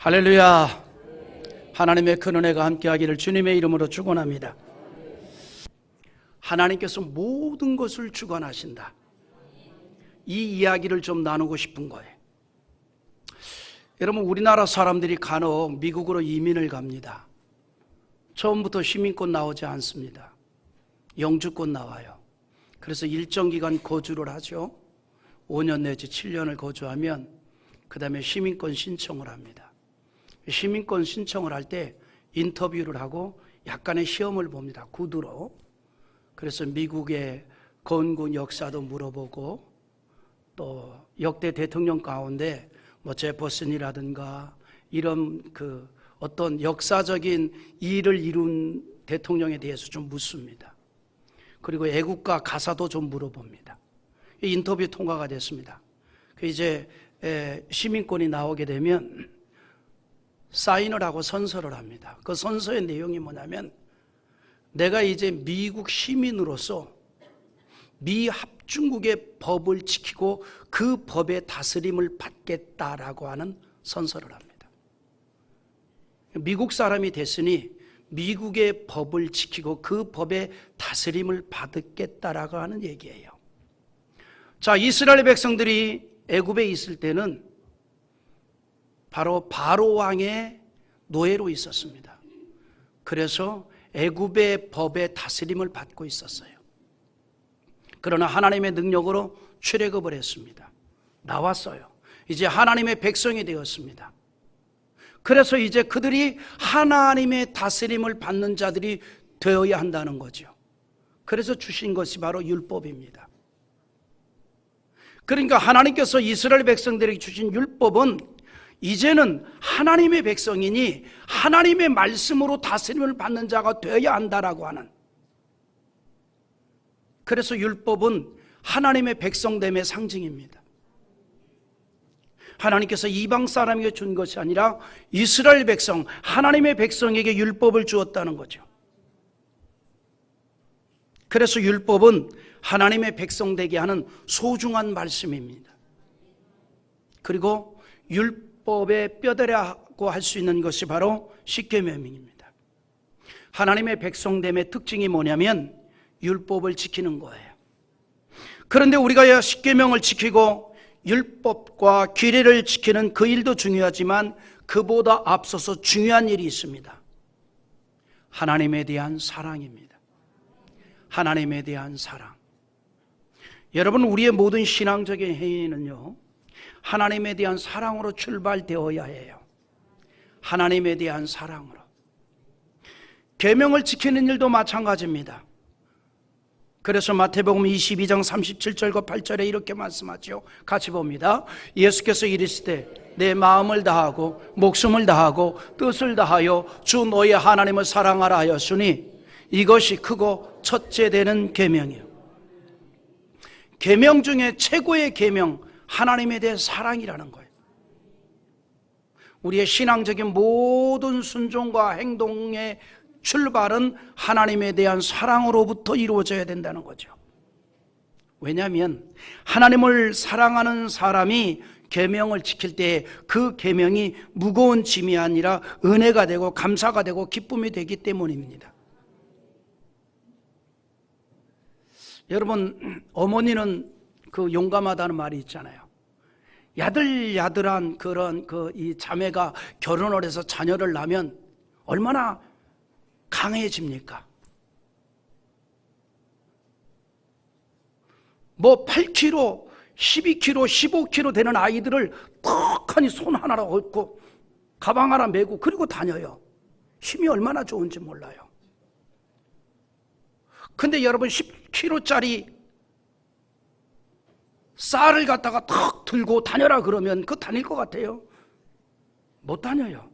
할렐루야. 하나님의 큰 은혜가 함께하기를 주님의 이름으로 축원합니다. 하나님께서 모든 것을 주관하신다. 이 이야기를 좀 나누고 싶은 거예요. 여러분, 우리나라 사람들이 간혹 미국으로 이민을 갑니다. 처음부터 시민권 나오지 않습니다. 영주권 나와요. 그래서 일정 기간 거주를 하죠. 5년 내지 7년을 거주하면 그 다음에 시민권 신청을 합니다. 시민권 신청을 할 때 인터뷰를 하고 약간의 시험을 봅니다. 구두로. 그래서 미국의 건국 역사도 물어보고 또 역대 대통령 가운데 제퍼슨이라든가 이런 어떤 역사적인 일을 이룬 대통령에 대해서 좀 묻습니다. 그리고 애국가 가사도 좀 물어봅니다. 인터뷰 통과가 됐습니다. 이제 시민권이 나오게 되면 사인을 하고 선서를 합니다. 그 선서의 내용이 뭐냐면, 내가 이제 미국 시민으로서 미 합중국의 법을 지키고 그 법의 다스림을 받겠다라고 하는 선서를 합니다. 미국 사람이 됐으니 미국의 법을 지키고 그 법의 다스림을 받겠다라고 하는 얘기예요. 자, 이스라엘 백성들이 애굽에 있을 때는 바로 바로 왕의 노예로 있었습니다. 그래서 애굽의 법의 다스림을 받고 있었어요. 그러나 하나님의 능력으로 출애굽을 했습니다. 나왔어요. 이제 하나님의 백성이 되었습니다. 그래서 이제 그들이 하나님의 다스림을 받는 자들이 되어야 한다는 거죠. 그래서 주신 것이 바로 율법입니다. 그러니까 하나님께서 이스라엘 백성들에게 주신 율법은 이제는 하나님의 백성이니 하나님의 말씀으로 다스림을 받는 자가 되어야 한다라고 하는, 그래서 율법은 하나님의 백성됨의 상징입니다. 하나님께서 이방 사람에게 준 것이 아니라 이스라엘 백성, 하나님의 백성에게 율법을 주었다는 거죠. 그래서 율법은 하나님의 백성 되게 하는 소중한 말씀입니다. 그리고 율법의 뼈대라고 할 수 있는 것이 바로 십계명입니다. 하나님의 백성됨의 특징이 뭐냐면 율법을 지키는 거예요. 그런데 우리가 십계명을 지키고 율법과 규례를 지키는 그 일도 중요하지만 그보다 앞서서 중요한 일이 있습니다. 하나님에 대한 사랑입니다. 하나님에 대한 사랑. 여러분, 우리의 모든 신앙적인 행위는요, 하나님에 대한 사랑으로 출발되어야 해요. 하나님에 대한 사랑으로. 계명을 지키는 일도 마찬가지입니다. 그래서 마태복음 22장 37절과 8절에 이렇게 말씀하죠. 같이 봅니다. 예수께서 이르시되 내 마음을 다하고 목숨을 다하고 뜻을 다하여 주 너의 하나님을 사랑하라 하였으니 이것이 크고 첫째 되는 계명이요. 계명 중에 최고의 계명, 하나님에 대해 사랑이라는 거예요. 우리의 신앙적인 모든 순종과 행동의 출발은 하나님에 대한 사랑으로부터 이루어져야 된다는 거죠. 왜냐하면 하나님을 사랑하는 사람이 계명을 지킬 때 그 계명이 무거운 짐이 아니라 은혜가 되고 감사가 되고 기쁨이 되기 때문입니다. 여러분, 어머니는 용감하다는 말이 있잖아요. 야들야들한 그런 이 자매가 결혼을 해서 자녀를 낳으면 얼마나 강해집니까? 8kg, 12kg, 15kg 되는 아이들을 턱하니 손 하나로 얹고 가방 하나 메고 그리고 다녀요. 힘이 얼마나 좋은지 몰라요. 근데 여러분, 10kg짜리 쌀을 갖다가 턱 들고 다녀라 그러면 다닐 것 같아요? 못 다녀요.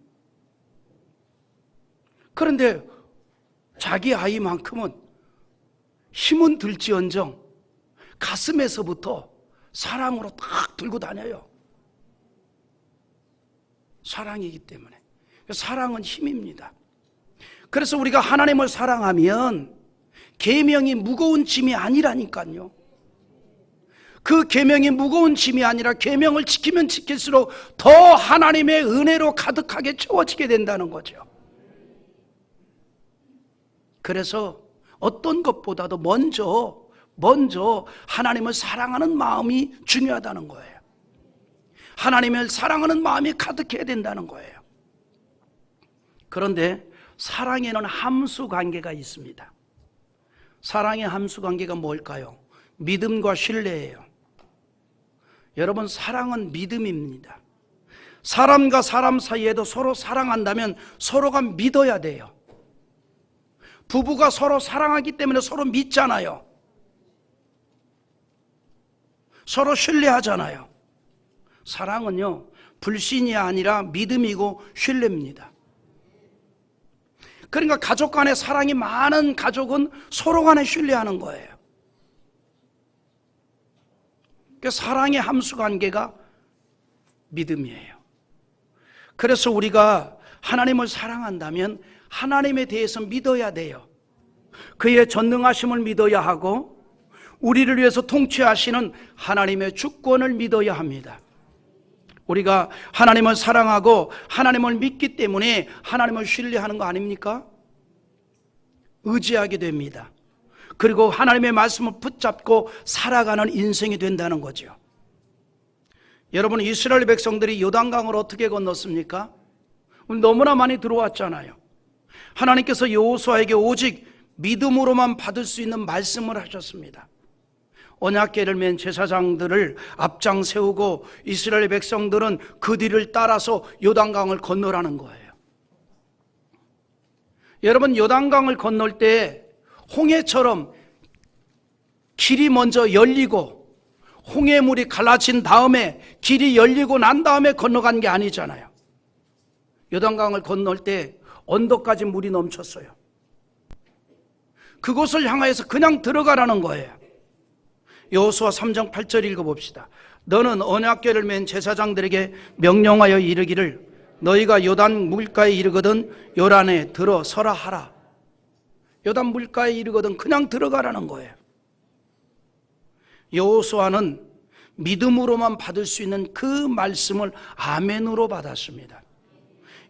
그런데 자기 아이만큼은 힘은 들지언정 가슴에서부터 사랑으로 딱 들고 다녀요. 사랑이기 때문에. 사랑은 힘입니다. 그래서 우리가 하나님을 사랑하면 계명이 무거운 짐이 아니라니까요. 그 계명이 무거운 짐이 아니라 계명을 지키면 지킬수록 더 하나님의 은혜로 가득하게 채워지게 된다는 거죠. 그래서 어떤 것보다도 먼저 하나님을 사랑하는 마음이 중요하다는 거예요. 하나님을 사랑하는 마음이 가득해야 된다는 거예요. 그런데 사랑에는 함수 관계가 있습니다. 사랑의 함수 관계가 뭘까요? 믿음과 신뢰예요. 여러분, 사랑은 믿음입니다. 사람과 사람 사이에도 서로 사랑한다면 서로가 믿어야 돼요. 부부가 서로 사랑하기 때문에 서로 믿잖아요. 서로 신뢰하잖아요. 사랑은요, 불신이 아니라 믿음이고 신뢰입니다. 그러니까 가족 간에 사랑이 많은 가족은 서로 간에 신뢰하는 거예요. 그 사랑의 함수 관계가 믿음이에요. 그래서 우리가 하나님을 사랑한다면 하나님에 대해서 믿어야 돼요. 그의 전능하심을 믿어야 하고 우리를 위해서 통치하시는 하나님의 주권을 믿어야 합니다. 우리가 하나님을 사랑하고 하나님을 믿기 때문에 하나님을 신뢰하는 거 아닙니까? 의지하게 됩니다. 그리고 하나님의 말씀을 붙잡고 살아가는 인생이 된다는 거죠. 여러분, 이스라엘 백성들이 요단강을 어떻게 건넜습니까? 너무나 많이 들어왔잖아요. 하나님께서 여호수아에게 오직 믿음으로만 받을 수 있는 말씀을 하셨습니다. 언약궤를 맨 제사장들을 앞장 세우고 이스라엘 백성들은 그 뒤를 따라서 요단강을 건너라는 거예요. 여러분, 요단강을 건널 때 홍해처럼 길이 먼저 열리고 홍해물이 갈라진 다음에 길이 열리고 난 다음에 건너간 게 아니잖아요. 요단강을 건널 때 언덕까지 물이 넘쳤어요. 그곳을 향하여서 그냥 들어가라는 거예요. 여호수아 3장 8절 읽어봅시다. 너는 언약궤를 맨 제사장들에게 명령하여 이르기를 너희가 요단 물가에 이르거든 요단에 들어서라 하라. 요단 물가에 이르거든 그냥 들어가라는 거예요. 여호수아는 믿음으로만 받을 수 있는 그 말씀을 아멘으로 받았습니다.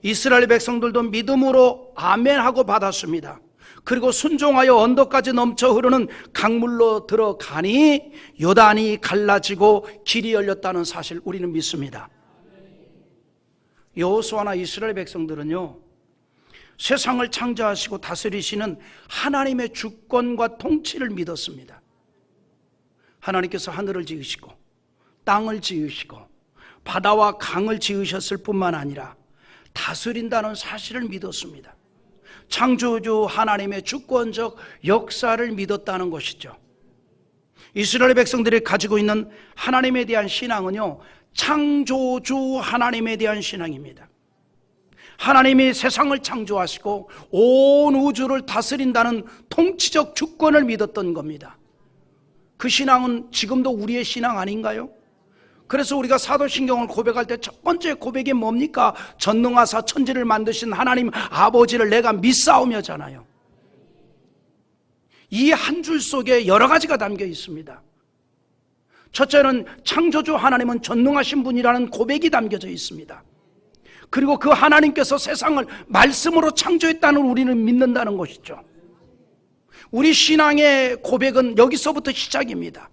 이스라엘 백성들도 믿음으로 아멘하고 받았습니다. 그리고 순종하여 언덕까지 넘쳐 흐르는 강물로 들어가니 요단이 갈라지고 길이 열렸다는 사실 우리는 믿습니다. 여호수아나 이스라엘 백성들은요, 세상을 창조하시고 다스리시는 하나님의 주권과 통치를 믿었습니다. 하나님께서 하늘을 지으시고 땅을 지으시고 바다와 강을 지으셨을 뿐만 아니라 다스린다는 사실을 믿었습니다. 창조주 하나님의 주권적 역사를 믿었다는 것이죠. 이스라엘 백성들이 가지고 있는 하나님에 대한 신앙은요, 창조주 하나님에 대한 신앙입니다. 하나님이 세상을 창조하시고 온 우주를 다스린다는 통치적 주권을 믿었던 겁니다. 그 신앙은 지금도 우리의 신앙 아닌가요? 그래서 우리가 사도신경을 고백할 때 첫 번째 고백이 뭡니까? 전능하사 천지를 만드신 하나님 아버지를 내가 믿사오며잖아요. 이 한 줄 속에 여러 가지가 담겨 있습니다. 첫째는 창조주 하나님은 전능하신 분이라는 고백이 담겨져 있습니다. 그리고 그 하나님께서 세상을 말씀으로 창조했다는 우리는 믿는다는 것이죠. 우리 신앙의 고백은 여기서부터 시작입니다.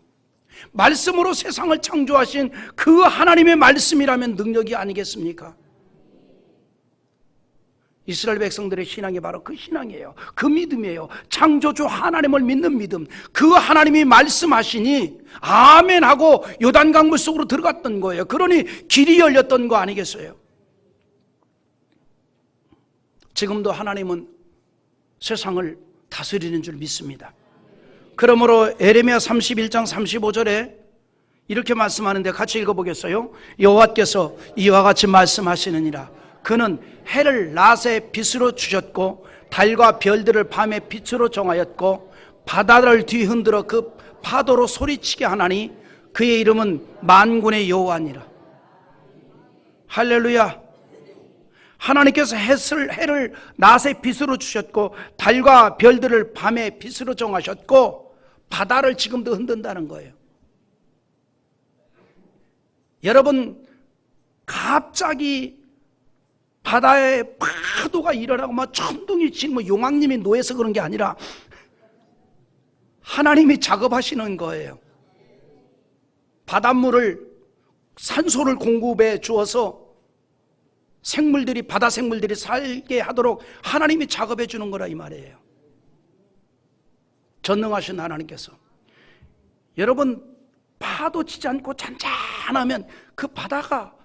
말씀으로 세상을 창조하신 그 하나님의 말씀이라면 능력이 아니겠습니까? 이스라엘 백성들의 신앙이 바로 그 신앙이에요. 그 믿음이에요. 창조주 하나님을 믿는 믿음. 그 하나님이 말씀하시니 아멘 하고 요단강 물 속으로 들어갔던 거예요. 그러니 길이 열렸던 거 아니겠어요? 지금도 하나님은 세상을 다스리는 줄 믿습니다. 그러므로 에레미야 31장 35절에 이렇게 말씀하는데 같이 읽어보겠어요? 여호와께서 이와 같이 말씀하시느니라. 그는 해를 낮에 빛으로 주셨고 달과 별들을 밤에 빛으로 정하였고 바다를 뒤흔들어 그 파도로 소리치게 하나니 그의 이름은 만군의 여호와니라. 할렐루야. 하나님께서 해를 낮에 빛으로 주셨고 달과 별들을 밤에 빛으로 정하셨고 바다를 지금도 흔든다는 거예요. 여러분, 갑자기 바다에 파도가 일어나고 막 천둥이 치고 뭐 용왕님이 노해서 그런 게 아니라 하나님이 작업하시는 거예요. 바닷물을, 산소를 공급해 주어서 생물들이, 바다 생물들이 살게 하도록 하나님이 작업해 주는 거라 이 말이에요. 전능하신 하나님께서. 여러분, 파도 치지 않고 잔잔하면 그 바다가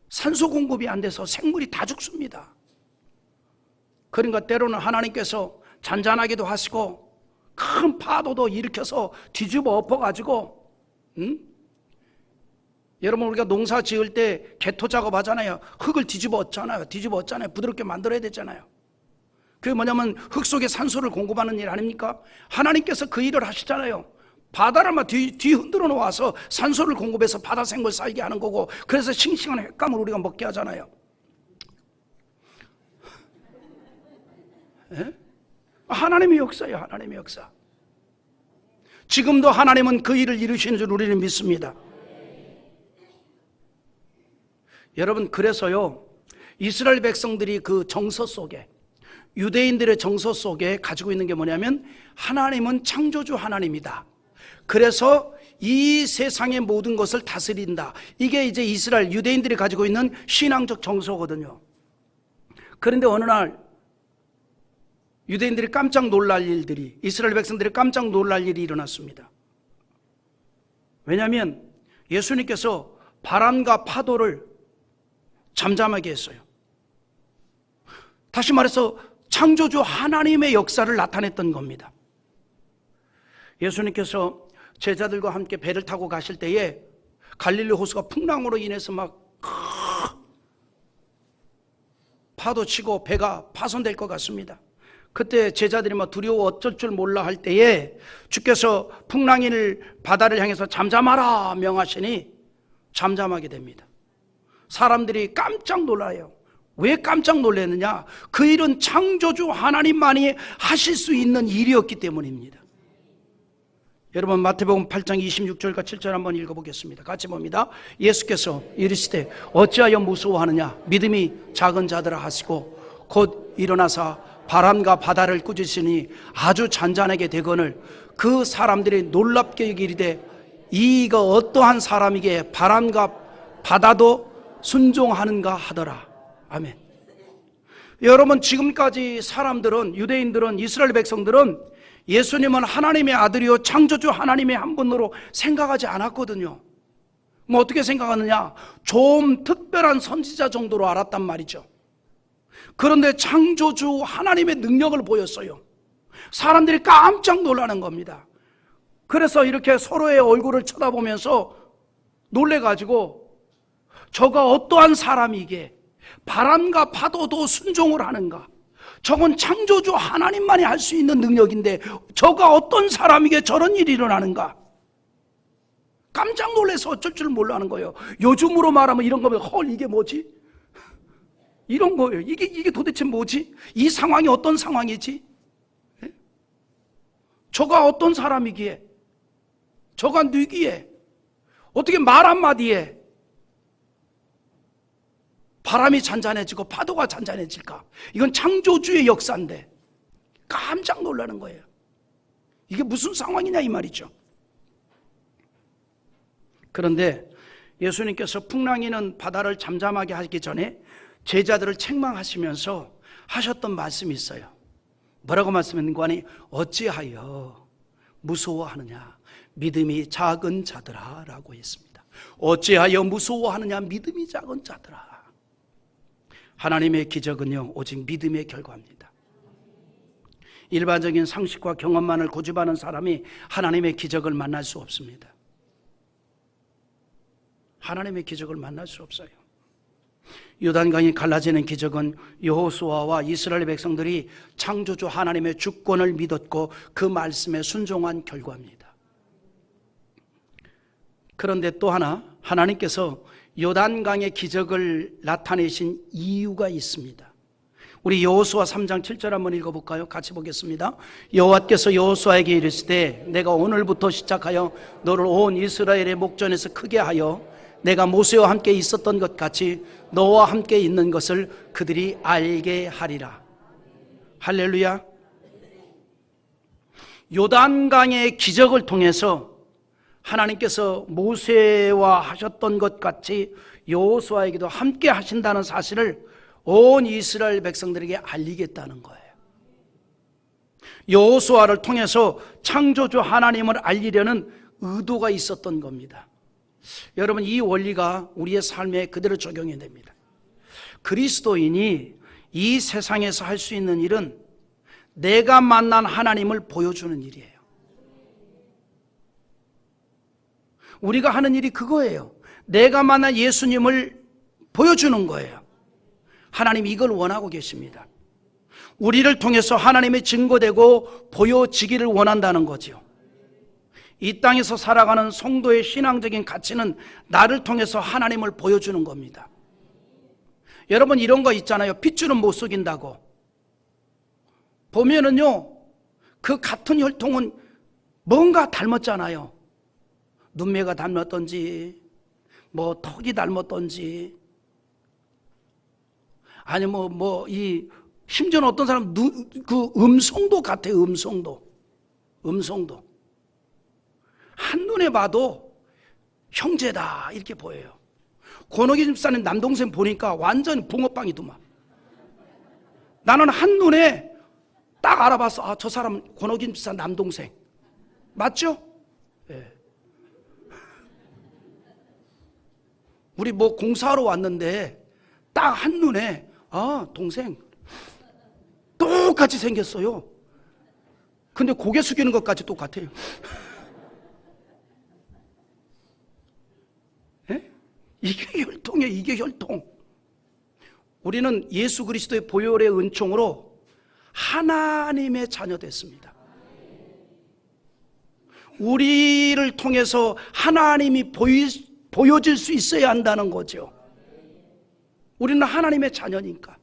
산소 공급이 안 돼서 생물이 다 죽습니다. 그러니까 때로는 하나님께서 잔잔하기도 하시고 큰 파도도 일으켜서 뒤집어 엎어가지고, 여러분, 우리가 농사 지을 때 개토 작업 하잖아요. 흙을 뒤집어 엎잖아요. 부드럽게 만들어야 되잖아요. 그게 뭐냐면 흙 속에 산소를 공급하는 일 아닙니까? 하나님께서 그 일을 하시잖아요. 바다를 막 뒤 흔들어 놓아서 산소를 공급해서 바다 생물 살게 하는 거고, 그래서 싱싱한 횟감을 우리가 먹게 하잖아요. 예? 하나님의 역사예요. 하나님의 역사. 지금도 하나님은 그 일을 이루시는 줄 우리는 믿습니다. 여러분, 그래서요, 이스라엘 백성들이 그 정서 속에, 유대인들의 정서 속에 가지고 있는 게 뭐냐면 하나님은 창조주 하나님이다. 그래서 이 세상의 모든 것을 다스린다. 이게 이제 이스라엘 유대인들이 가지고 있는 신앙적 정서거든요. 그런데 어느 날 유대인들이 깜짝 놀랄 일들이, 이스라엘 백성들이 깜짝 놀랄 일이 일어났습니다. 왜냐하면 예수님께서 바람과 파도를 잠잠하게 했어요. 다시 말해서 창조주 하나님의 역사를 나타냈던 겁니다. 예수님께서 제자들과 함께 배를 타고 가실 때에 갈릴리 호수가 풍랑으로 인해서 막 파도 치고 배가 파손될 것 같습니다. 그때 제자들이 막 두려워 어쩔 줄 몰라 할 때에 주께서 풍랑을 바다를 향해서 잠잠하라 명하시니 잠잠하게 됩니다. 사람들이 깜짝 놀라요. 왜 깜짝 놀랐느냐? 그 일은 창조주 하나님만이 하실 수 있는 일이었기 때문입니다. 여러분, 마태복음 8장 26절과 7절 한번 읽어보겠습니다. 같이 봅니다. 예수께서 이르시되 어찌하여 무서워하느냐? 믿음이 작은 자들아 하시고 곧 일어나사 바람과 바다를 꾸짖으니 아주 잔잔하게 되거늘 그 사람들이 놀랍게 여기리되 이가 어떠한 사람이기에 바람과 바다도 순종하는가 하더라. 아멘. 여러분, 지금까지 사람들은, 유대인들은, 이스라엘 백성들은 예수님은 하나님의 아들이요 창조주 하나님의 한 분으로 생각하지 않았거든요. 뭐 어떻게 생각하느냐? 좀 특별한 선지자 정도로 알았단 말이죠. 그런데 창조주 하나님의 능력을 보였어요. 사람들이 깜짝 놀라는 겁니다. 그래서 이렇게 서로의 얼굴을 쳐다보면서 놀래가지고 저가 어떠한 사람이기에 바람과 파도도 순종을 하는가? 저건 창조주 하나님만이 할 수 있는 능력인데 저가 어떤 사람이기에 저런 일이 일어나는가? 깜짝 놀라서 어쩔 줄 몰라하는 거예요. 요즘으로 말하면 이런 거면 헐 이게 뭐지? 이런 거예요. 이게 도대체 뭐지? 이 상황이 어떤 상황이지? 저가 어떤 사람이기에, 저가 누기에, 어떻게 말 한마디에 바람이 잔잔해지고 파도가 잔잔해질까? 이건 창조주의 역사인데 깜짝 놀라는 거예요. 이게 무슨 상황이냐 이 말이죠. 그런데 예수님께서 풍랑이는 바다를 잠잠하게 하기 전에 제자들을 책망하시면서 하셨던 말씀이 있어요. 뭐라고 말씀했는가 하니 어찌하여 무서워하느냐 믿음이 작은 자들아 라고 했습니다. 어찌하여 무서워하느냐 믿음이 작은 자들아. 하나님의 기적은요 오직 믿음의 결과입니다. 일반적인 상식과 경험만을 고집하는 사람이 하나님의 기적을 만날 수 없습니다. 하나님의 기적을 만날 수 없어요. 요단강이 갈라지는 기적은 여호수아와 이스라엘 백성들이 창조주 하나님의 주권을 믿었고 그 말씀에 순종한 결과입니다. 그런데 또 하나 하나님께서 요단강의 기적을 나타내신 이유가 있습니다. 우리 여호수아 3장 7절 한번 읽어볼까요? 같이 보겠습니다. 여호와께서 여호수아에게 이르시되 내가 오늘부터 시작하여 너를 온 이스라엘의 목전에서 크게 하여 내가 모세와 함께 있었던 것 같이 너와 함께 있는 것을 그들이 알게 하리라. 할렐루야. 요단강의 기적을 통해서 하나님께서 모세와 하셨던 것 같이 여호수아에게도 함께 하신다는 사실을 온 이스라엘 백성들에게 알리겠다는 거예요. 여호수아를 통해서 창조주 하나님을 알리려는 의도가 있었던 겁니다. 여러분, 이 원리가 우리의 삶에 그대로 적용이 됩니다. 그리스도인이 이 세상에서 할 수 있는 일은 내가 만난 하나님을 보여주는 일이에요. 우리가 하는 일이 그거예요. 내가 만난 예수님을 보여주는 거예요. 하나님 이걸 원하고 계십니다. 우리를 통해서 하나님의 증거되고 보여지기를 원한다는 거죠. 이 땅에서 살아가는 성도의 신앙적인 가치는 나를 통해서 하나님을 보여주는 겁니다. 여러분, 이런 거 있잖아요. 핏줄은 못 속인다고. 보면은요, 그 같은 혈통은 뭔가 닮았잖아요. 눈매가 닮았던지, 뭐 턱이 닮았던지, 아니면 심지어는 어떤 사람 그 음성도 같아요. 음성도 한눈에 봐도 형제다 이렇게 보여요. 권옥희 집사님 남동생 보니까 완전 붕어빵이더만. 나는 한눈에 딱 알아봤어. 아, 저 사람 권옥희 집사 남동생 맞죠? 네. 우리 공사하러 왔는데 딱 한눈에 아, 동생 똑같이 생겼어요. 근데 고개 숙이는 것까지 똑같아요. 네? 이게 혈통이에요. 이게 혈통. 우리는 예수 그리스도의 보혈의 은총으로 하나님의 자녀 됐습니다. 우리를 통해서 하나님이 보여질 수 있어야 한다는 거죠. 우리는 하나님의 자녀니까.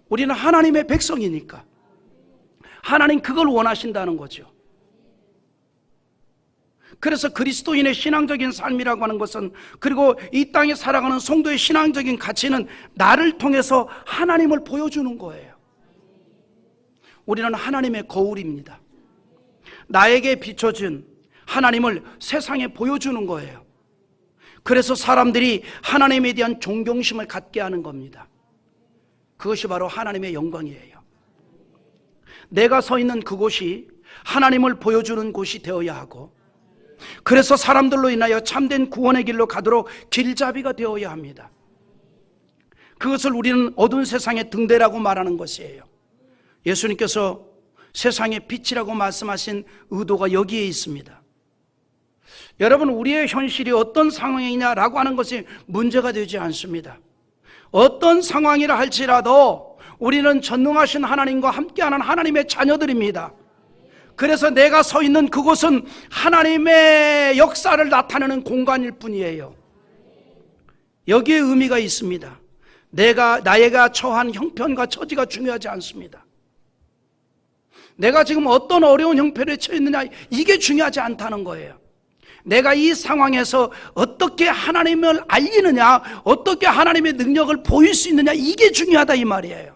우리는 하나님의 백성이니까. 하나님 그걸 원하신다는 거죠. 그래서 그리스도인의 신앙적인 삶이라고 하는 것은, 그리고 이 땅에 살아가는 성도의 신앙적인 가치는 나를 통해서 하나님을 보여주는 거예요. 우리는 하나님의 거울입니다. 나에게 비춰진 하나님을 세상에 보여주는 거예요. 그래서 사람들이 하나님에 대한 존경심을 갖게 하는 겁니다. 그것이 바로 하나님의 영광이에요. 내가 서 있는 그곳이 하나님을 보여주는 곳이 되어야 하고, 그래서 사람들로 인하여 참된 구원의 길로 가도록 길잡이가 되어야 합니다. 그것을 우리는 어두운 세상의 등대라고 말하는 것이에요. 예수님께서 세상의 빛이라고 말씀하신 의도가 여기에 있습니다. 여러분, 우리의 현실이 어떤 상황이냐라고 하는 것이 문제가 되지 않습니다. 어떤 상황이라 할지라도 우리는 전능하신 하나님과 함께하는 하나님의 자녀들입니다. 그래서 내가 서 있는 그곳은 하나님의 역사를 나타내는 공간일 뿐이에요. 여기에 의미가 있습니다. 나에가 처한 형편과 처지가 중요하지 않습니다. 내가 지금 어떤 어려운 형편에 처해 있느냐, 이게 중요하지 않다는 거예요. 내가 이 상황에서 어떻게 하나님을 알리느냐, 어떻게 하나님의 능력을 보일 수 있느냐, 이게 중요하다 이 말이에요.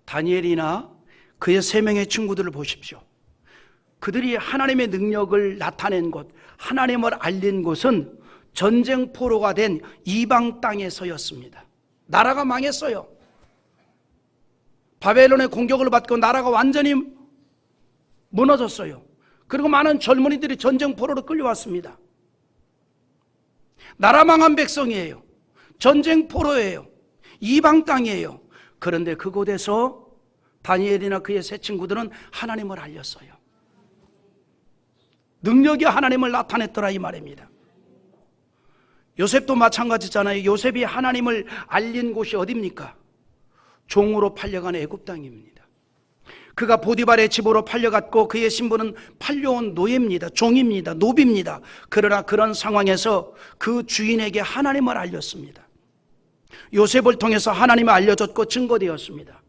다니엘이나 그의 3명의 친구들을 보십시오. 그들이 하나님의 능력을 나타낸 곳, 하나님을 알린 곳은 전쟁포로가 된 이방 땅에서였습니다. 나라가 망했어요. 바벨론의 공격을 받고 나라가 완전히 무너졌어요. 그리고 많은 젊은이들이 전쟁포로로 끌려왔습니다. 나라 망한 백성이에요. 전쟁포로예요. 이방 땅이에요. 그런데 그곳에서 다니엘이나 그의 세 친구들은 하나님을 알렸어요. 능력이 하나님을 나타냈더라 이 말입니다. 요셉도 마찬가지잖아요. 요셉이 하나님을 알린 곳이 어디입니까? 종으로 팔려간 애굽 땅입니다. 그가 보디발의 집으로 팔려갔고 그의 신분은 팔려온 노예입니다. 종입니다. 노비입니다. 그러나 그런 상황에서 그 주인에게 하나님을 알렸습니다. 요셉을 통해서 하나님을 알려줬고 증거되었습니다.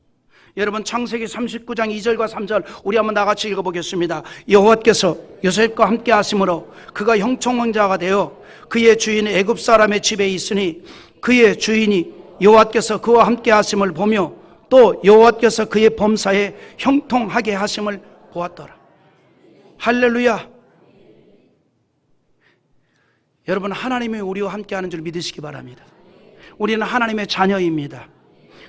여러분 창세기 39장 2절과 3절 우리 한번 나같이 읽어보겠습니다. 여호와께서 요셉과 함께 하심으로 그가 형통왕자가 되어 그의 주인 애굽 사람의 집에 있으니 그의 주인이 여호와께서 그와 함께 하심을 보며 또 여호와께서 그의 범사에 형통하게 하심을 보았더라. 할렐루야. 여러분 하나님이 우리와 함께 하는 줄 믿으시기 바랍니다. 우리는 하나님의 자녀입니다.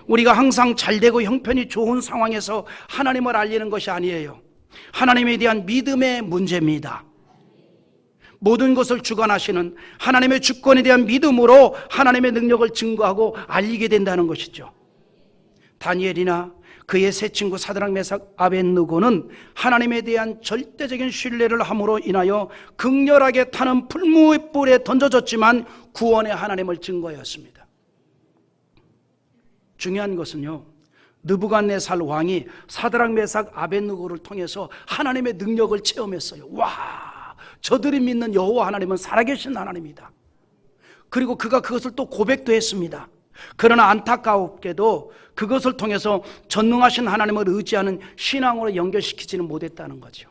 우리가 항상 잘되고 형편이 좋은 상황에서 하나님을 알리는 것이 아니에요. 하나님에 대한 믿음의 문제입니다. 모든 것을 주관하시는 하나님의 주권에 대한 믿음으로 하나님의 능력을 증거하고 알리게 된다는 것이죠. 다니엘이나 그의 세 친구 사드락 메삭 아벳느고는 하나님에 대한 절대적인 신뢰를 함으로 인하여 극렬하게 타는 풀무의 뿔에 던져졌지만 구원의 하나님을 증거하였습니다. 중요한 것은요, 느부갓네살 왕이 사드락 메삭 아벳느고를 통해서 하나님의 능력을 체험했어요. 와, 저들이 믿는 여호와 하나님은 살아계신 하나님이다. 그리고 그가 그것을 또 고백도 했습니다. 그러나 안타깝게도 그것을 통해서 전능하신 하나님을 의지하는 신앙으로 연결시키지는 못했다는 거죠.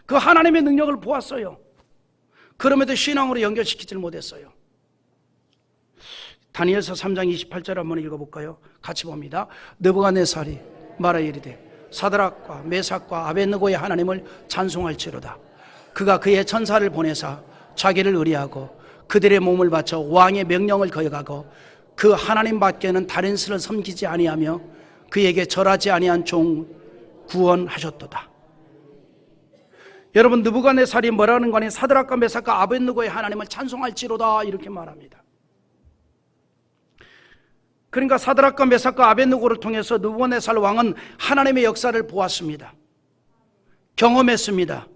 그 하나님의 능력을 보았어요. 그럼에도 신앙으로 연결시키지는 못했어요. 다니엘서 3장 28절 한번 읽어볼까요? 같이 봅니다. 느부갓네살이 말하여 이르되 사드락과 메삭과 아벳느고의 하나님을 찬송할지로다. 그가 그의 천사를 보내사 자기를 의리하고 그들의 몸을 바쳐 왕의 명령을 거역하고 그 하나님 밖에는 다른 신을 섬기지 아니하며 그에게 절하지 아니한 종 구원하셨도다. 여러분 느부갓네살이 뭐라는 거니? 사드락과 메삭과 아벳느고의 하나님을 찬송할지로다 이렇게 말합니다. 그러니까 사드락과 메삭과 아벳느고를 통해서 느부갓네살 왕은 하나님의 역사를 보았습니다. 경험했습니다.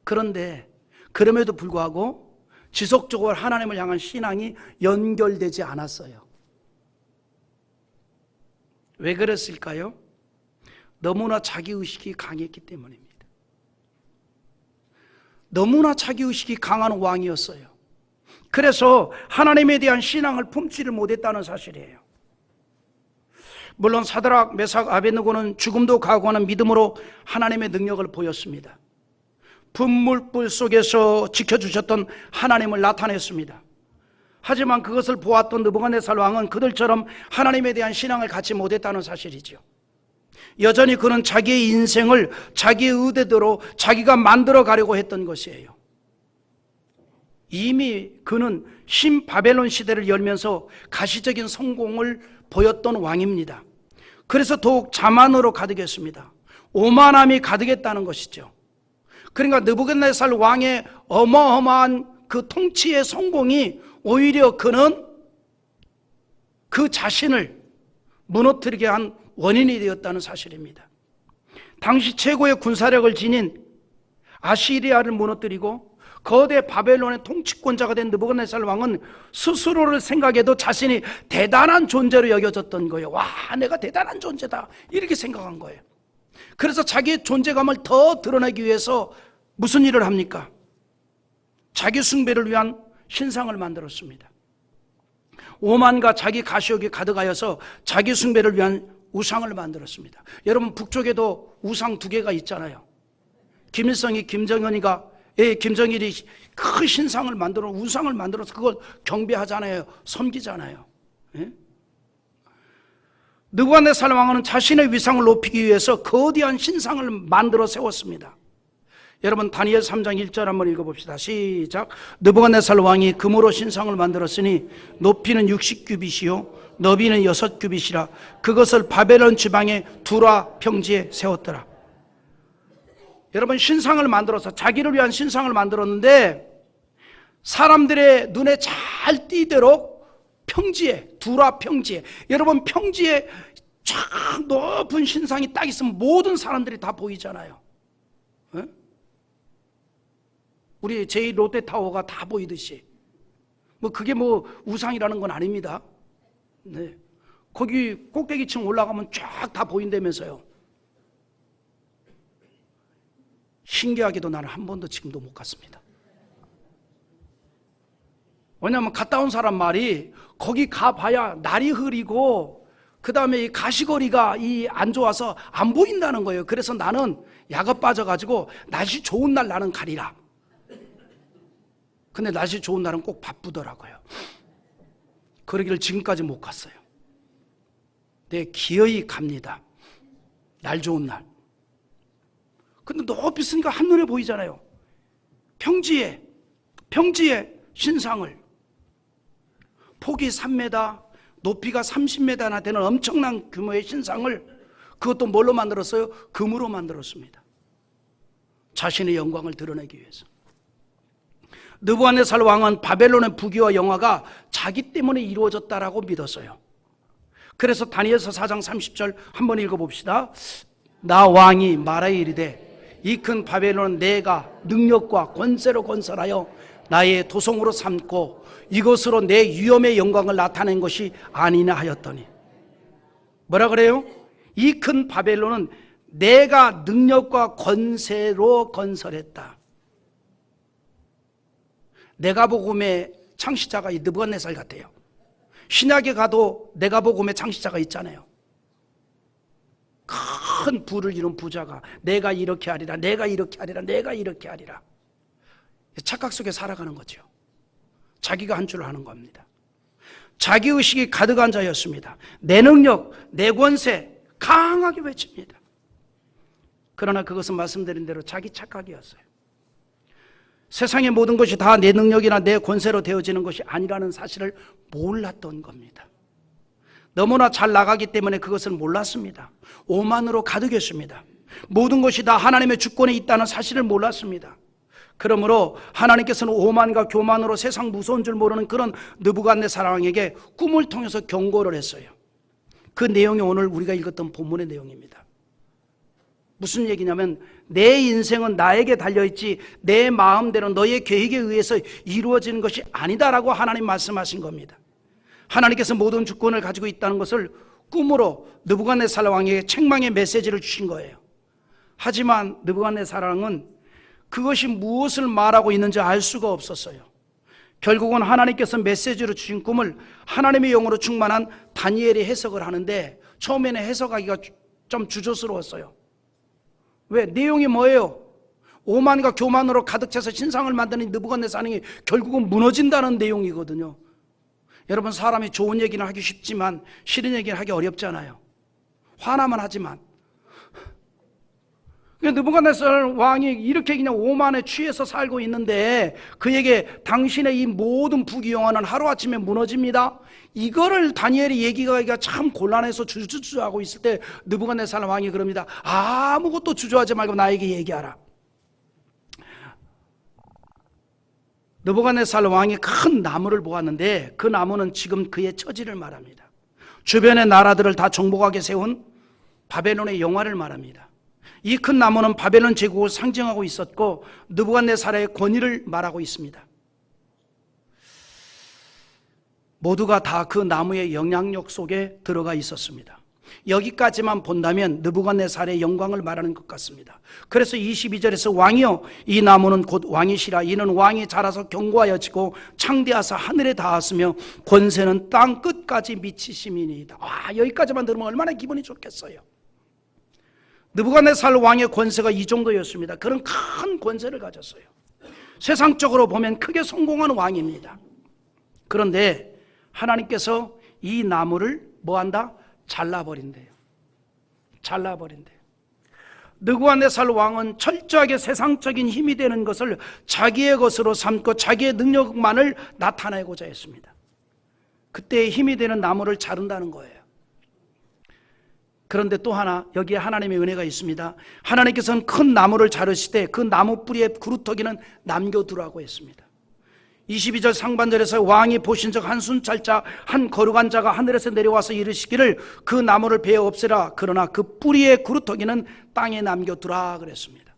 그런데 그럼에도 불구하고 지속적으로 하나님을 향한 신앙이 연결되지 않았어요. 왜 그랬을까요? 너무나 자기의식이 강했기 때문입니다. 너무나 자기의식이 강한 왕이었어요. 그래서 하나님에 대한 신앙을 품지를 못했다는 사실이에요. 물론 사드락, 메삭, 아벳느고는 죽음도 각오하는 믿음으로 하나님의 능력을 보였습니다. 분물불 속에서 지켜주셨던 하나님을 나타냈습니다. 하지만 그것을 보았던 느부갓네살 왕은 그들처럼 하나님에 대한 신앙을 갖지 못했다는 사실이죠. 여전히 그는 자기의 인생을 자기의 의대대로 자기가 만들어 가려고 했던 것이에요. 이미 그는 신바벨론 시대를 열면서 가시적인 성공을 보였던 왕입니다. 그래서 더욱 자만으로 가득했습니다. 오만함이 가득했다는 것이죠. 그러니까 느부갓네살 왕의 어마어마한 그 통치의 성공이 오히려 그는 그 자신을 무너뜨리게 한 원인이 되었다는 사실입니다. 당시 최고의 군사력을 지닌 아시리아를 무너뜨리고 거대 바벨론의 통치권자가 된 느부갓네살 왕은 스스로를 생각해도 자신이 대단한 존재로 여겨졌던 거예요. 와, 내가 대단한 존재다 이렇게 생각한 거예요. 그래서 자기의 존재감을 더 드러내기 위해서 무슨 일을 합니까? 자기 숭배를 위한 신상을 만들었습니다. 오만과 자기 가시욕이 가득하여서 자기 숭배를 위한 우상을 만들었습니다. 여러분 북쪽에도 우상 2개가 있잖아요. 김일성이 김정일이 큰 신상을 만들어 우상을 만들어서 그걸 경배하잖아요. 섬기잖아요. 예? 느부갓네살 왕은 자신의 위상을 높이기 위해서 거대한 신상을 만들어 세웠습니다. 여러분 다니엘 3장 1절 한번 읽어봅시다. 시작. 느부갓네살 왕이 금으로 신상을 만들었으니 높이는 60규빗이요 너비는 6규빗이라 그것을 바벨론 지방의 두라 평지에 세웠더라. 여러분 신상을 만들어서 자기를 위한 신상을 만들었는데 사람들의 눈에 잘 띄도록 평지에, 두라 평지에, 여러분 평지에 쫙 높은 신상이 딱 있으면 모든 사람들이 다 보이잖아요. 네? 우리 제2롯데타워가 다 보이듯이 그게 우상이라는 건 아닙니다. 네. 거기 꼭대기층 올라가면 쫙 다 보인다면서요. 신기하게도 나는 한 번도 지금도 못 갔습니다. 왜냐하면 갔다 온 사람 말이 거기 가봐야 날이 흐리고 그 다음에 이 가시거리가 안 좋아서 안 보인다는 거예요. 그래서 나는 약가 빠져가지고 날씨 좋은 날 나는 가리라. 근데 날씨 좋은 날은 꼭 바쁘더라고요. 그러기를 지금까지 못 갔어요. 네, 기어이 갑니다. 날 좋은 날. 근데 높이 있으니까 한눈에 보이잖아요. 평지에 신상을, 폭이 3m, 높이가 30m나 되는 엄청난 규모의 신상을, 그것도 뭘로 만들었어요? 금으로 만들었습니다. 자신의 영광을 드러내기 위해서. 느부갓네살 왕은 바벨론의 부귀와 영화가 자기 때문에 이루어졌다라고 믿었어요. 그래서 다니엘서 4장 30절 한번 읽어봅시다. 나 왕이 말하이르되 이 큰 바벨론은 내가 능력과 권세로 건설하여 나의 도성으로 삼고 이것으로 내 위엄의 영광을 나타낸 것이 아니냐 하였더니, 뭐라 그래요? 이 큰 바벨론은 내가 능력과 권세로 건설했다. 네가복음의 창시자가 이 느부갓네살 같아요. 신약에 가도 네가복음의 창시자가 있잖아요. 큰 부를 이룬 부자가 내가 이렇게 하리라, 내가 이렇게 하리라, 내가 이렇게 하리라. 착각 속에 살아가는 거죠. 자기가 한 줄 하는 겁니다. 자기의식이 가득한 자였습니다. 내 능력, 내 권세 강하게 외칩니다. 그러나 그것은 말씀드린 대로 자기 착각이었어요. 세상의 모든 것이 다 내 능력이나 내 권세로 되어지는 것이 아니라는 사실을 몰랐던 겁니다. 너무나 잘 나가기 때문에 그것을 몰랐습니다. 오만으로 가득했습니다. 모든 것이 다 하나님의 주권에 있다는 사실을 몰랐습니다. 그러므로 하나님께서는 오만과 교만으로 세상 무서운 줄 모르는 그런 느부갓네살 왕에게 꿈을 통해서 경고를 했어요. 그 내용이 오늘 우리가 읽었던 본문의 내용입니다. 무슨 얘기냐면 내 인생은 나에게 달려있지 내 마음대로 너의 계획에 의해서 이루어지는 것이 아니다라고 하나님 말씀하신 겁니다. 하나님께서 모든 주권을 가지고 있다는 것을 꿈으로 느부갓네살 왕에게 책망의 메시지를 주신 거예요. 하지만 느부갓네살 왕은 그것이 무엇을 말하고 있는지 알 수가 없었어요. 결국은 하나님께서 메시지로 주신 꿈을 하나님의 영으로 충만한 다니엘이 해석을 하는데 처음에는 해석하기가 좀 주저스러웠어요. 왜? 내용이 뭐예요? 오만과 교만으로 가득 차서 신상을 만드는 느부갓네살이 결국은 무너진다는 내용이거든요. 여러분, 사람이 좋은 얘기는 하기 쉽지만 싫은 얘기는 하기 어렵잖아요. 화나만 하지만. 느부갓네살 왕이 이렇게 그냥 오만에 취해서 살고 있는데 그에게 당신의 이 모든 부귀영화는 하루아침에 무너집니다. 이거를 다니엘이 얘기하기가 참 곤란해서 주저주저하고 있을 때 느부갓네살 왕이 그럽니다. 아무것도 주저하지 말고 나에게 얘기하라. 느부갓네살 왕이 큰 나무를 보았는데 그 나무는 지금 그의 처지를 말합니다. 주변의 나라들을 다 정복하게 세운 바벨론의 영화를 말합니다. 이 큰 나무는 바벨론 제국을 상징하고 있었고 느부갓네살의 권위를 말하고 있습니다. 모두가 다 그 나무의 영향력 속에 들어가 있었습니다. 여기까지만 본다면 느부갓네살의 영광을 말하는 것 같습니다. 그래서 22절에서 왕이여 이 나무는 곧 왕이시라. 이는 왕이 자라서 견고하여지고 창대하사 하늘에 닿았으며 권세는 땅 끝까지 미치심이니이다. 여기까지만 들으면 얼마나 기분이 좋겠어요. 느부갓네살 왕의 권세가 이 정도였습니다. 그런 큰 권세를 가졌어요. 세상적으로 보면 크게 성공한 왕입니다. 그런데 하나님께서 이 나무를 뭐한다? 잘라버린대요. 잘라버린대요. 느부갓네살 왕은 철저하게 세상적인 힘이 되는 것을 자기의 것으로 삼고 자기의 능력만을 나타내고자 했습니다. 그때 힘이 되는 나무를 자른다는 거예요. 그런데 또 하나, 여기에 하나님의 은혜가 있습니다. 하나님께서는 큰 나무를 자르실 때 그 나무 뿌리의 구루터기는 남겨두라고 했습니다. 22절 상반절에서 왕이 보신 적 한 순찰자 한 거룩한 자가 하늘에서 내려와서 이르시기를 그 나무를 베어 없애라. 그러나 그 뿌리의 구루터기는 땅에 남겨두라 그랬습니다.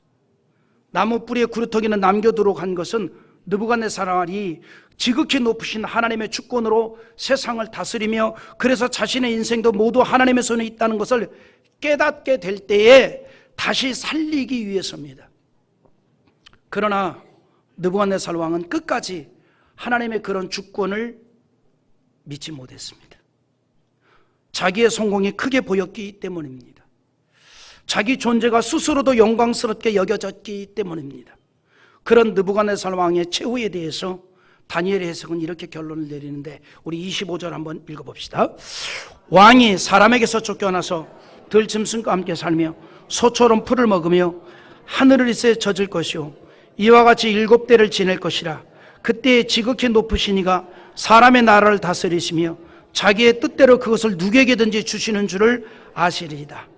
나무 뿌리의 구루터기는 남겨두도록 한 것은 느부갓네살이 지극히 높으신 하나님의 주권으로 세상을 다스리며 그래서 자신의 인생도 모두 하나님의 손에 있다는 것을 깨닫게 될 때에 다시 살리기 위해서입니다. 그러나 느부갓네살 왕은 끝까지 하나님의 그런 주권을 믿지 못했습니다. 자기의 성공이 크게 보였기 때문입니다. 자기 존재가 스스로도 영광스럽게 여겨졌기 때문입니다. 그런 느부갓네살 왕의 최후에 대해서 다니엘의 해석은 이렇게 결론을 내리는데, 우리 25절 한번 읽어봅시다. 왕이 사람에게서 쫓겨나서 들짐승과 함께 살며 소처럼 풀을 먹으며 하늘에서 젖을 것이요 이와 같이 7대를 지낼 것이라. 그때 지극히 높으신 이가 사람의 나라를 다스리시며 자기의 뜻대로 그것을 누구에게든지 주시는 줄을 아시리이다.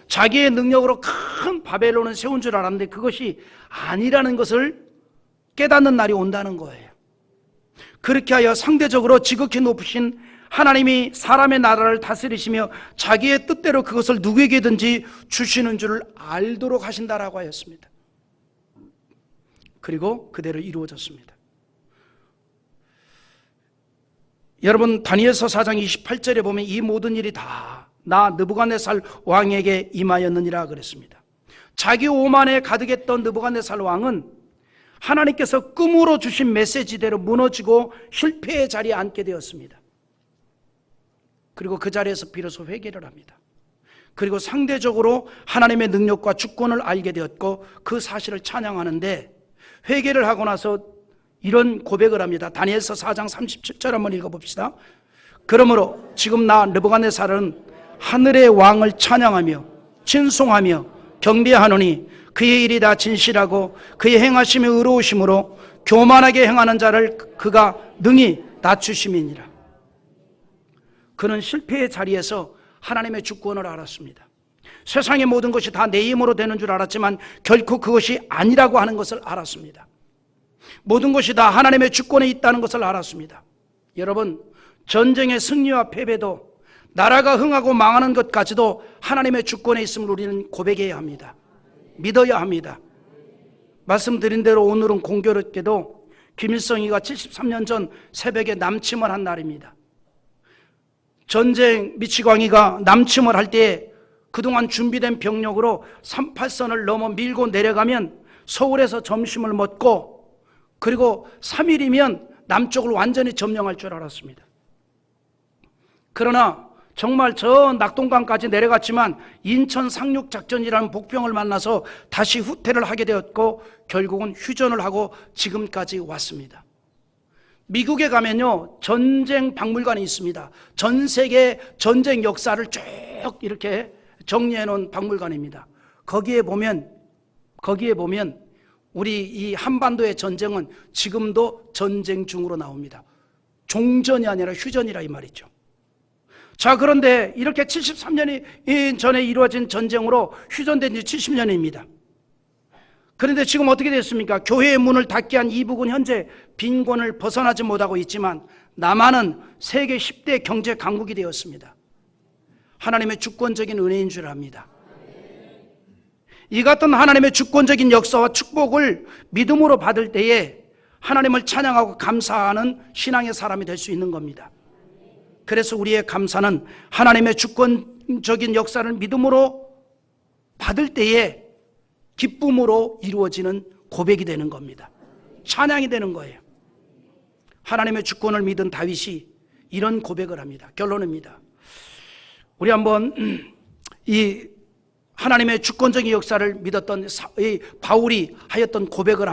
자기의 능력으로 큰 바벨론을 세운 줄 알았는데 그것이 아니라는 것을 깨닫는 날이 온다는 거예요. 그렇게 하여 상대적으로 지극히 높으신 하나님이 사람의 나라를 다스리시며 자기의 뜻대로 그것을 누구에게든지 주시는 줄을 알도록 하신다라고 하였습니다. 그리고 그대로 이루어졌습니다. 여러분, 다니엘서 4장 28절에 보면 이 모든 일이 다 나 느부갓네살 왕에게 임하였느니라 그랬습니다. 자기 오만에 가득했던 느부갓네살 왕은 하나님께서 꿈으로 주신 메시지대로 무너지고 실패의 자리에 앉게 되었습니다. 그리고 그 자리에서 비로소 회개를 합니다. 그리고 상대적으로 하나님의 능력과 주권을 알게 되었고 그 사실을 찬양하는데, 회개를 하고 나서 이런 고백을 합니다. 다니엘서 4장 37절 한번 읽어봅시다. 그러므로 지금 나 느부갓네살은 하늘의 왕을 찬양하며 찬송하며 경배하노니 그의 일이 다 진실하고 그의 행하심이 의로우심으로 교만하게 행하는 자를 그가 능히 낮추심이니라. 그는 실패의 자리에서 하나님의 주권을 알았습니다. 세상의 모든 것이 다 내 힘으로 되는 줄 알았지만 결코 그것이 아니라고 하는 것을 알았습니다. 모든 것이 다 하나님의 주권에 있다는 것을 알았습니다. 여러분, 전쟁의 승리와 패배도, 나라가 흥하고 망하는 것까지도 하나님의 주권에 있음을 우리는 고백해야 합니다. 믿어야 합니다. 말씀드린 대로 오늘은 공교롭게도 김일성이가 73년 전 새벽에 남침을 한 날입니다. 전쟁 미치광이가 남침을 할 때 그동안 준비된 병력으로 38선을 넘어 밀고 내려가면 서울에서 점심을 먹고 그리고 3일이면 남쪽을 완전히 점령할 줄 알았습니다. 그러나 정말 저 낙동강까지 내려갔지만 인천 상륙작전이라는 복병을 만나서 다시 후퇴를 하게 되었고 결국은 휴전을 하고 지금까지 왔습니다. 미국에 가면요, 전쟁 박물관이 있습니다. 전 세계 전쟁 역사를 쭉 이렇게 정리해 놓은 박물관입니다. 거기에 보면 우리 이 한반도의 전쟁은 지금도 전쟁 중으로 나옵니다. 종전이 아니라 휴전이라 이 말이죠. 자, 그런데 이렇게 73년이 전에 이루어진 전쟁으로 휴전된 지 70년입니다. 그런데 지금 어떻게 됐습니까? 교회의 문을 닫게 한 이북은 현재 빈곤을 벗어나지 못하고 있지만 남한은 세계 10대 경제 강국이 되었습니다. 하나님의 주권적인 은혜인 줄 압니다. 이 같은 하나님의 주권적인 역사와 축복을 믿음으로 받을 때에 하나님을 찬양하고 감사하는 신앙의 사람이 될 수 있는 겁니다. 그래서 우리의 감사는 하나님의 주권적인 역사를 믿음으로 받을 때에 기쁨으로 이루어지는 고백이 되는 겁니다. 찬양이 되는 거예요. 하나님의 주권을 믿은 다윗이 이런 고백을 합니다. 결론입니다. 우리 한번 이 하나님의 주권적인 역사를 믿었던 이 바울이 하였던 고백을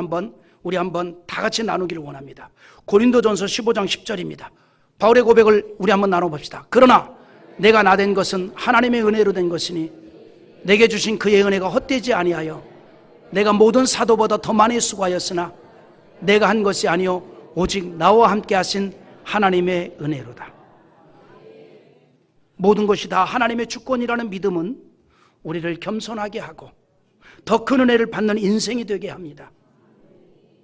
우리 한번 다 같이 나누기를 원합니다. 고린도전서 15장 10절입니다. 바울의 고백을 우리 한번 나눠봅시다. 그러나 내가 나된 것은 하나님의 은혜로 된 것이니 내게 주신 그의 은혜가 헛되지 아니하여 내가 모든 사도보다 더 많이 수고하였으나 내가 한 것이 아니요 오직 나와 함께 하신 하나님의 은혜로다. 모든 것이 다 하나님의 주권이라는 믿음은 우리를 겸손하게 하고 더 큰 은혜를 받는 인생이 되게 합니다.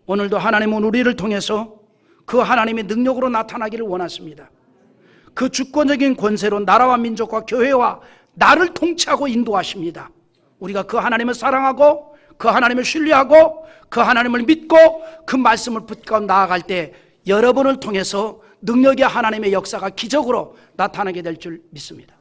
오늘도 하나님은 우리를 통해서 그 하나님의 능력으로 나타나기를 원하십니다. 그 주권적인 권세로 나라와 민족과 교회와 나를 통치하고 인도하십니다. 우리가 그 하나님을 사랑하고 그 하나님을 신뢰하고 그 하나님을 믿고 그 말씀을 붙들고 나아갈 때 여러분을 통해서 능력의 하나님의 역사가 기적으로 나타나게 될 줄 믿습니다.